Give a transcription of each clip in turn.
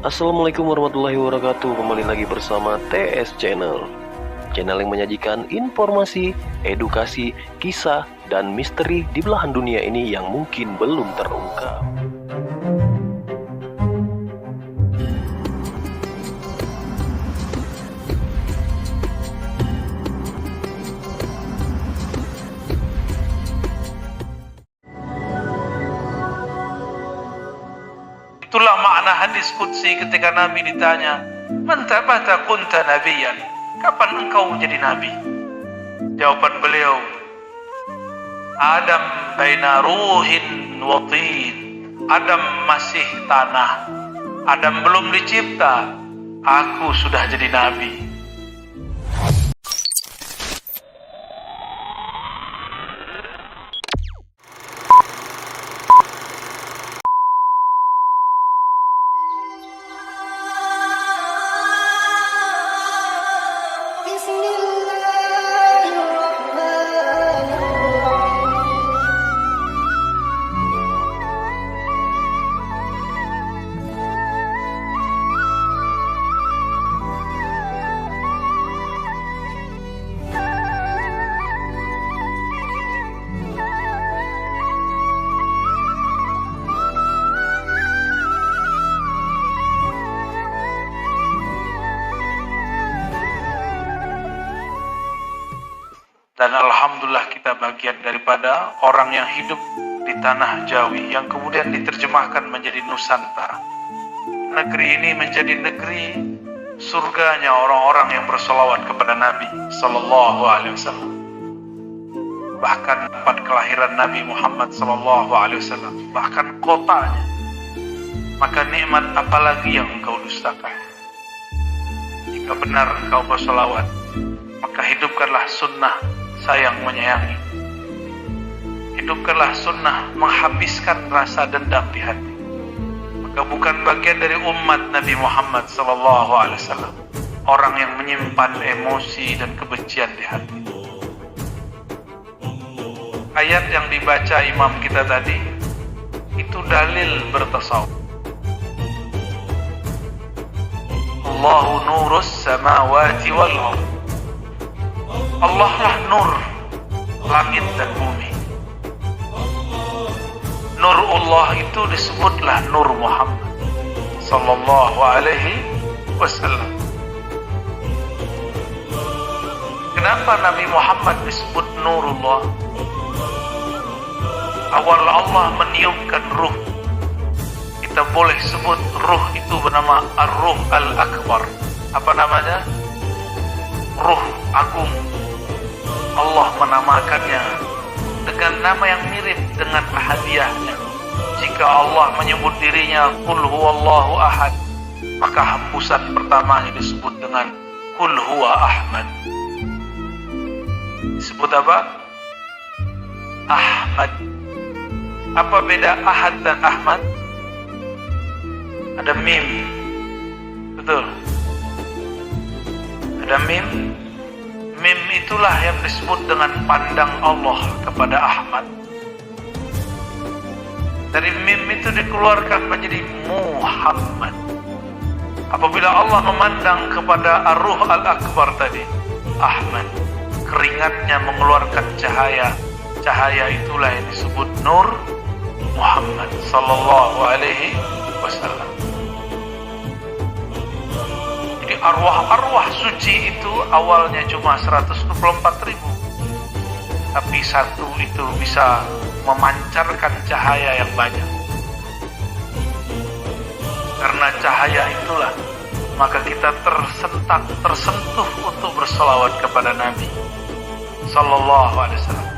Assalamualaikum warahmatullahi wabarakatuh. Kembali lagi bersama TS Channel, channel yang menyajikan informasi, edukasi, kisah, dan misteri di belahan dunia ini yang mungkin belum terungkap. Itulah makna hadis qudsi ketika Nabi ditanya, "Man tabata kunta nabiyan?" Kapan engkau menjadi nabi? Jawaban beliau, Adam baina ruhin wa tin. Adam masih tanah. Adam belum dicipta. Aku sudah jadi nabi. Dan alhamdulillah kita bagian daripada orang yang hidup di tanah Jawi yang kemudian diterjemahkan menjadi Nusantara. Negeri ini menjadi negeri surganya orang-orang yang bersolawat kepada Nabi Sallallahu Alaihi Wasallam. Bahkan tempat kelahiran Nabi Muhammad Sallallahu Alaihi Wasallam, bahkan kotanya. Maka nikmat apalagi yang engkau dustakan? Jika benar engkau bersolawat, maka hidupkanlah sunnah sayang menyayangi. Hidupkanlah sunnah menghabiskan rasa dendam di hati. Maka bukan bagian dari umat Nabi Muhammad SAW orang yang menyimpan emosi dan kebencian di hati. Ayat yang dibaca imam kita tadi itu dalil bertasawuf. Allahu nurus samawati wal ardh. Allah lah nur langit dan bumi. Nur Allah itu disebutlah Nur Muhammad Sallallahu Alaihi Wasallam. Kenapa Nabi Muhammad disebut Nurullah? Awal Allah meniupkan ruh. Kita boleh sebut ruh itu bernama Ar-Ruh Al-Akbar. Apa namanya? Ruh Agung. Allah menamakannya dengan nama yang mirip dengan ahadiyahnya. Jika Allah menyebut dirinya Qul huwallahu ahad, maka hembusan pertamanya disebut dengan Qul huwa Ahmad. Disebut apa? Ahmad. Apa beda ahad dan Ahmad? Ada mim. Betul. Ada mim. Mim itulah yang disebut dengan pandang Allah kepada Ahmad. Dari mim itu dikeluarkan menjadi Muhammad. Apabila Allah memandang kepada Ar-Ruh Al-Akbar tadi, Ahmad, keringatnya mengeluarkan cahaya. Cahaya itulah yang disebut Nur Muhammad Sallallahu Alaihi Wasallam. Jadi arwah-arwah suci itu awalnya cuma 124.000, tapi satu itu bisa memancarkan cahaya yang banyak. Karena cahaya itulah maka kita tersentuh untuk berselawat kepada Nabi Sallallahu Alaihi Wasallam.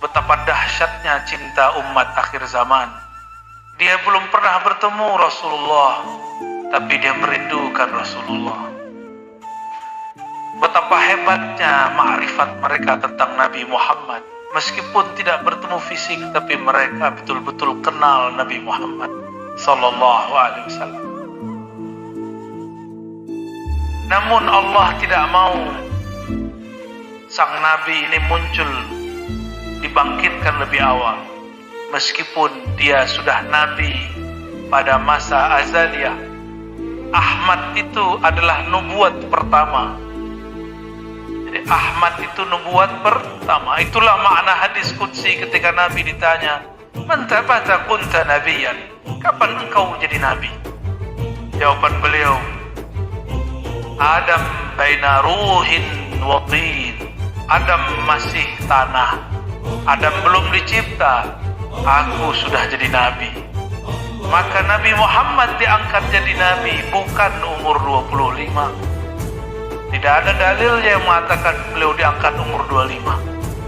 Betapa dahsyatnya cinta umat akhir zaman. Dia belum pernah bertemu Rasulullah, tapi dia merindukan Rasulullah. Betapa hebatnya ma'rifat mereka tentang Nabi Muhammad. Meskipun tidak bertemu fisik, tapi mereka betul-betul kenal Nabi Muhammad Sallallahu Alaihi Wasallam. Namun Allah tidak mau sang Nabi ini muncul, dibangkitkan lebih awal. Meskipun dia sudah Nabi pada masa azaliyah, Ahmad itu adalah nubuat pertama. Jadi Ahmad itu nubuat pertama. Itulah makna hadis qudsi ketika Nabi ditanya, "Man tabata kunta nabiyan?" Kapan engkau jadi nabi? Jawaban beliau, "Adam baina ruhin wa tin." Adam masih tanah. Adam belum dicipta. Aku sudah jadi nabi. Maka Nabi Muhammad diangkat jadi nabi bukan umur 25. Tidak ada dalil yang mengatakan beliau diangkat umur 25.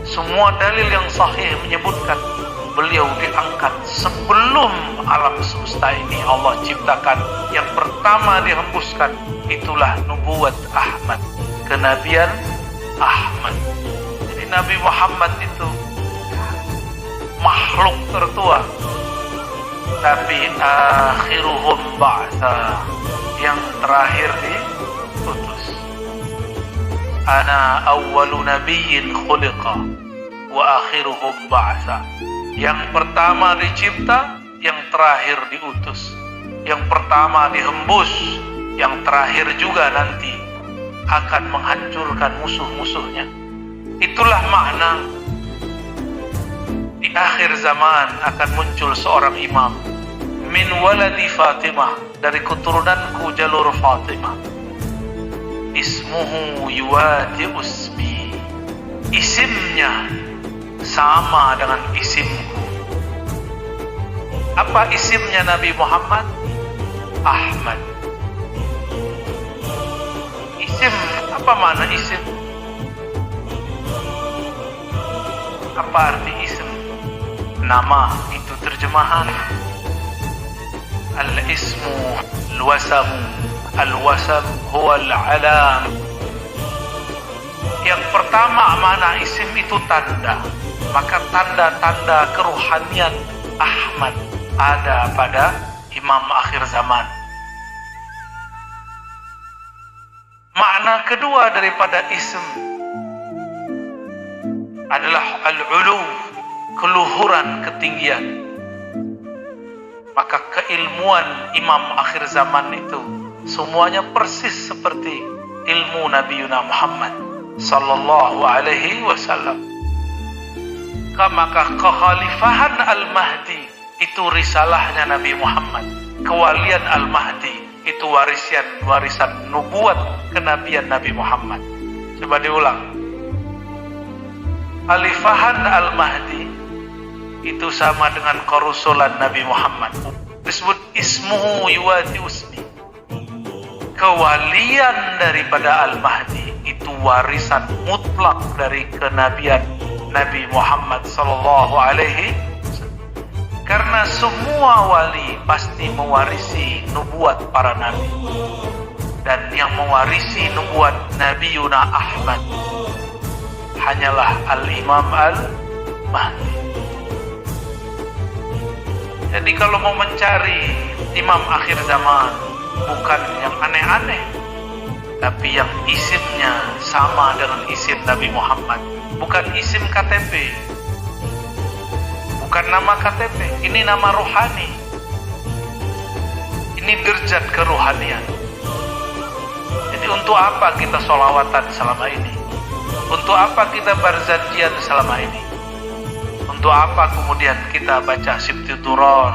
Semua dalil yang sahih menyebutkan beliau diangkat sebelum alam semesta ini Allah ciptakan. Yang pertama dihembuskan itulah nubuat Ahmad, kenabian Ahmad. Jadi Nabi Muhammad itu makhluk tertua, tapi akhiruhum ba'tha, yang terakhir diutus. Ana awwalu nabiyyin khuliqa wa akhiruhum ba'tha. Yang pertama dicipta, yang terakhir diutus. Yang pertama dihembus, yang terakhir juga nanti akan menghancurkan musuh-musuhnya. Itulah makna di akhir zaman akan muncul seorang imam min waladi Fatimah, dari keturunanku jalur Fatimah. Ismuhu yuwati usmi, isimnya sama dengan isimku. Apa isimnya Nabi Muhammad? Ahmad. Isim, apa makna isim? Apa arti isim? Nama, itu terjemahan. Al-ismu al-wasam. Al-wasam huwa al-alam. Yang pertama makna isim itu tanda. Maka tanda-tanda keruhanian Ahmad ada pada imam akhir zaman. Makna kedua daripada isim adalah al-ulu, keluhuran, ketinggian. Maka keilmuan imam akhir zaman itu semuanya persis seperti ilmu Nabi Muhammad sallallahu alaihi wasallam. Maka kekhalifahan al-Mahdi itu risalahnya Nabi Muhammad. Kewalian al-Mahdi itu warisan nubuat kenabian Nabi Muhammad. Coba diulang. Khalifahan al-Mahdi itu sama dengan kerusulan Nabi Muhammad. Disebut ismuhu yuwati usmi. Kewalian daripada al-Mahdi itu warisan mutlak dari kenabian Nabi Muhammad sallallahu alaihi wasallam. Karena semua wali pasti mewarisi nubuat para nabi. Dan yang mewarisi nubuat Nabi Yuna Ahmad hanyalah Al-Imam Al-Mahdi. Jadi kalau mau mencari imam akhir zaman, bukan yang aneh-aneh, tapi yang isimnya sama dengan isim Nabi Muhammad. Bukan isim KTP, bukan nama KTP, ini nama rohani. Ini derajat kerohanian. Jadi untuk apa kita sholawatan selama ini? Untuk apa kita berzanjian selama ini? Untuk apa kemudian kita baca Sibtuturon?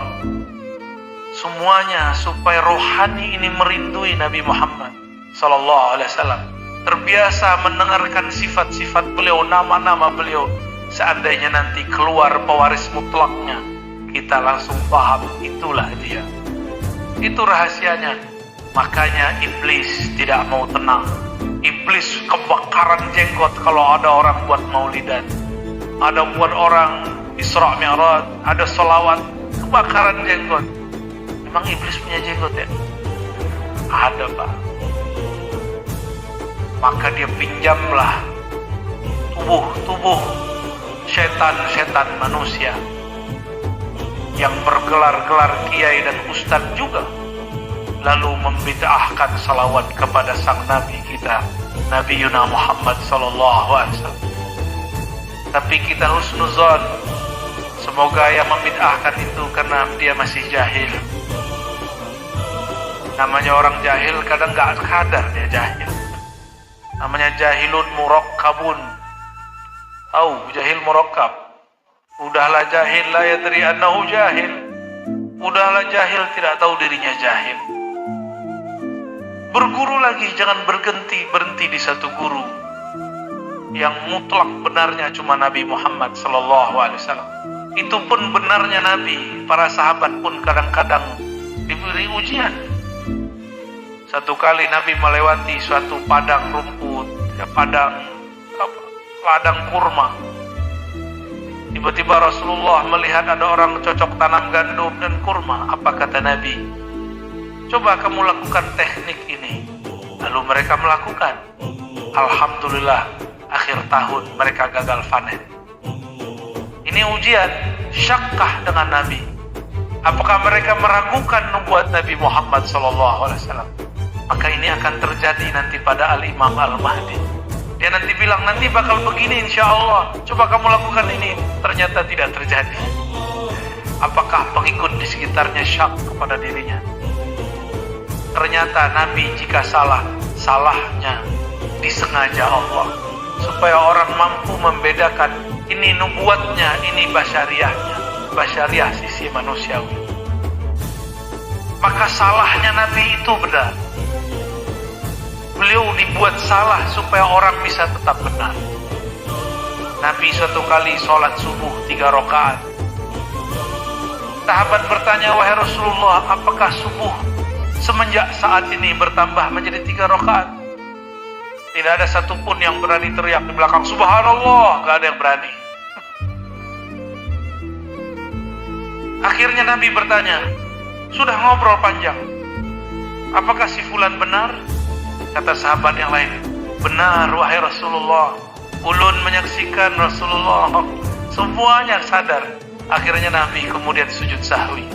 Semuanya supaya rohani ini merindui Nabi Muhammad sallallahu alaihi wasallam. Terbiasa mendengarkan sifat-sifat beliau, nama-nama beliau. Seandainya nanti keluar pewaris mutlaknya, kita langsung paham itulah dia. Itu rahasianya. Makanya iblis tidak mau tenang. Iblis kebakaran jenggot kalau ada orang buat maulidan, ada buat orang Isra Mi'raj, ada sholawat, kebakaran jenggot. Memang iblis punya jenggot ya? Ada, Pak. Maka dia pinjamlah tubuh setan-setan manusia yang bergelar-gelar kiai dan ustaz juga, lalu membid'ahkan salawat kepada sang nabi kita, Nabi Yuna Muhammad sallallahu alaihi wasallam. Tapi kita husnuzon, semoga yang membid'ahkan itu karena dia masih jahil. Namanya orang jahil kadang gak sadar dia jahil. Namanya jahilun murakkabun. Tahu jahil murakkab? Udahlah jahil la yadri annahu jahil. Udahlah jahil tidak tahu dirinya jahil. Berguru lagi, jangan berhenti di satu guru. Yang mutlak benarnya cuma Nabi Muhammad sallallahu alaihi wasallam. Itu pun benarnya Nabi, para sahabat pun kadang-kadang diberi ujian. Satu kali Nabi melewati suatu padang rumput, padang kurma. Tiba-tiba Rasulullah melihat ada orang cocok tanam gandum dan kurma. Apa kata Nabi? Coba kamu lakukan teknik ini. Lalu mereka melakukan. Alhamdulillah, akhir tahun mereka gagal panen. Ini ujian, syakkah dengan Nabi. Apakah mereka meragukan nubuat Nabi Muhammad SAW? Maka ini akan terjadi nanti pada Al-Imam Al-Mahdi. Dia nanti bilang, nanti bakal begini insya Allah. Coba kamu lakukan ini. Ternyata tidak terjadi. Apakah pengikut di sekitarnya syak kepada dirinya? Ternyata Nabi jika salah, salahnya disengaja Allah. Supaya orang mampu membedakan ini nubuatnya, ini basyariahnya. Basyariah sisi manusiawi. Maka salahnya Nabi itu benar. Beliau dibuat salah supaya orang bisa tetap benar. Nabi suatu kali sholat subuh 3 rakaat. Sahabat bertanya, wahai Rasulullah, apakah subuh semenjak saat ini bertambah menjadi 3 rakaat? Tidak ada satupun yang berani teriak di belakang, subhanallah, gak ada yang berani. Akhirnya Nabi bertanya, sudah ngobrol panjang, apakah si fulan benar? Kata sahabat yang lain, benar wahai Rasulullah. Ulun menyaksikan Rasulullah. Semuanya sadar. Akhirnya Nabi kemudian sujud sahwi.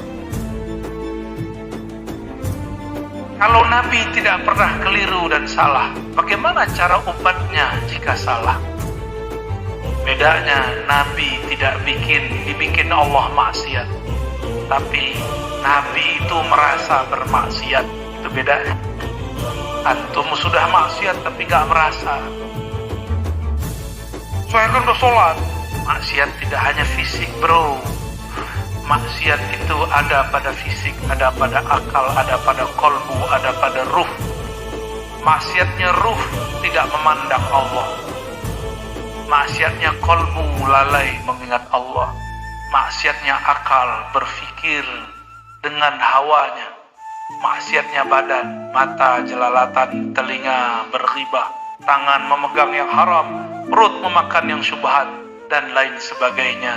Kalau Nabi tidak pernah keliru dan salah, bagaimana cara umatnya jika salah? Bedanya Nabi tidak dibikin Allah maksiat, tapi Nabi itu merasa bermaksiat. Itu bedanya. Antum sudah maksiat tapi gak merasa. Saya kan udah sholat. Maksiat tidak hanya fisik bro. Maksiat itu ada pada fisik, ada pada akal, ada pada kolbu, ada pada ruh. Maksiatnya ruh tidak memandang Allah. Maksiatnya kolbu lalai mengingat Allah. Maksiatnya akal berpikir dengan hawanya. Maksiatnya badan, mata jelalatan, telinga berghibah, tangan memegang yang haram, perut memakan yang syubhat, dan lain sebagainya.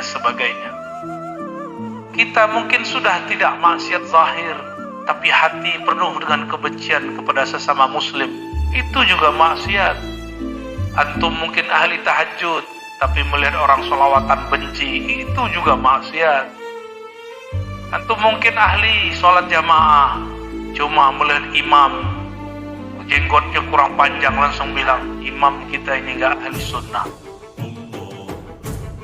Kita mungkin sudah tidak maksiat zahir, tapi hati penuh dengan kebencian kepada sesama muslim. Itu juga maksiat. Antum mungkin ahli tahajud, tapi melihat orang sholawatan benci, itu juga maksiat. Antum mungkin ahli sholat jamaah, cuma melihat imam jenggotnya kurang panjang langsung bilang imam kita ini gak ahli sunnah.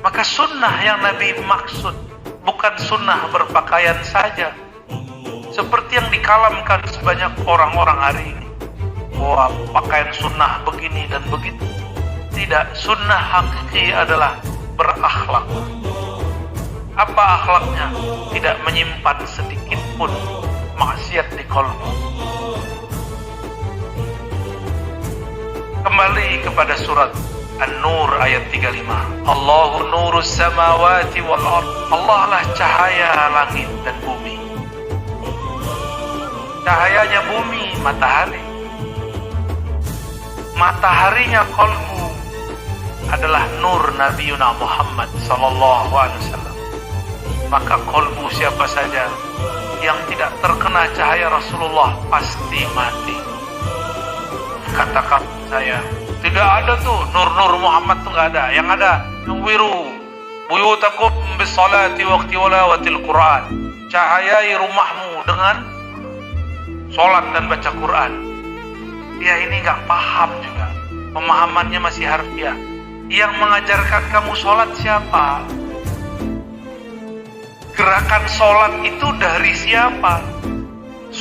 Maka sunnah yang Nabi maksud bukan sunnah berpakaian saja seperti yang dikalamkan sebanyak orang-orang hari ini, bahwa pakaian sunnah begini dan begitu. Tidak, sunnah hakiki adalah berakhlak. Apa akhlaknya? Tidak menyimpan sedikit pun maksiat di kolbu. Kembali kepada surat An-Nur ayat 35. Allahu nurus samawati wal ard. Allah lah cahaya langit dan bumi. Cahayanya bumi, matahari. Mataharinya kolbu adalah nur Nabiuna Muhammad sallallahu alaihi wasallam. Maka kolbu siapa saja yang tidak terkena cahaya Rasulullah pasti mati. Katakan saya, tidak ada tuh nur-nur Muhammad tuh nggak ada. Yang ada nuwiru buyutakum bisolati waqti walawatil Quran. Cahayai rumahmu dengan sholat dan baca Quran. Dia ini nggak paham juga, pemahamannya masih harfiah. Yang mengajarkan kamu sholat siapa? Gerakan sholat itu dari siapa?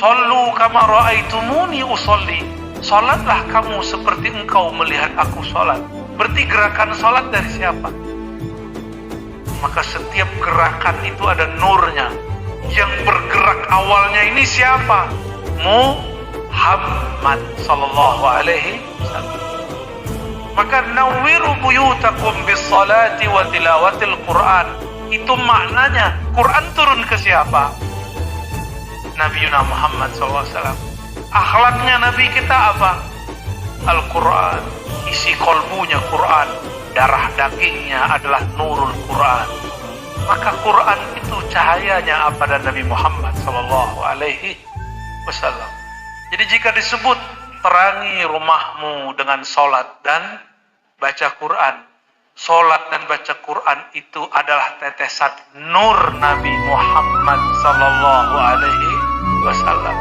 Sallu kama ra'aitumuni usolli. Salatlah kamu seperti engkau melihat aku salat. Berarti gerakan salat dari siapa? Maka setiap gerakan itu ada nurnya. Yang bergerak awalnya ini siapa? Muhammad sallallahu alaihi wasallam. Maka nawwiru buyutakum bis salati wa tilawatil Quran. Itu maknanya Quran turun ke siapa? Nabi Muhammad SAW. Akhlaknya Nabi kita apa? Al-Quran. Isi kolbunya Quran. Darah dagingnya adalah nurul Quran. Maka Quran itu cahayanya apa dan Nabi Muhammad SAW. Jadi jika disebut terangi rumahmu dengan sholat dan baca Quran. Sholat dan baca Quran itu adalah tetesan nur Nabi Muhammad sallallahu alaihi wasallam.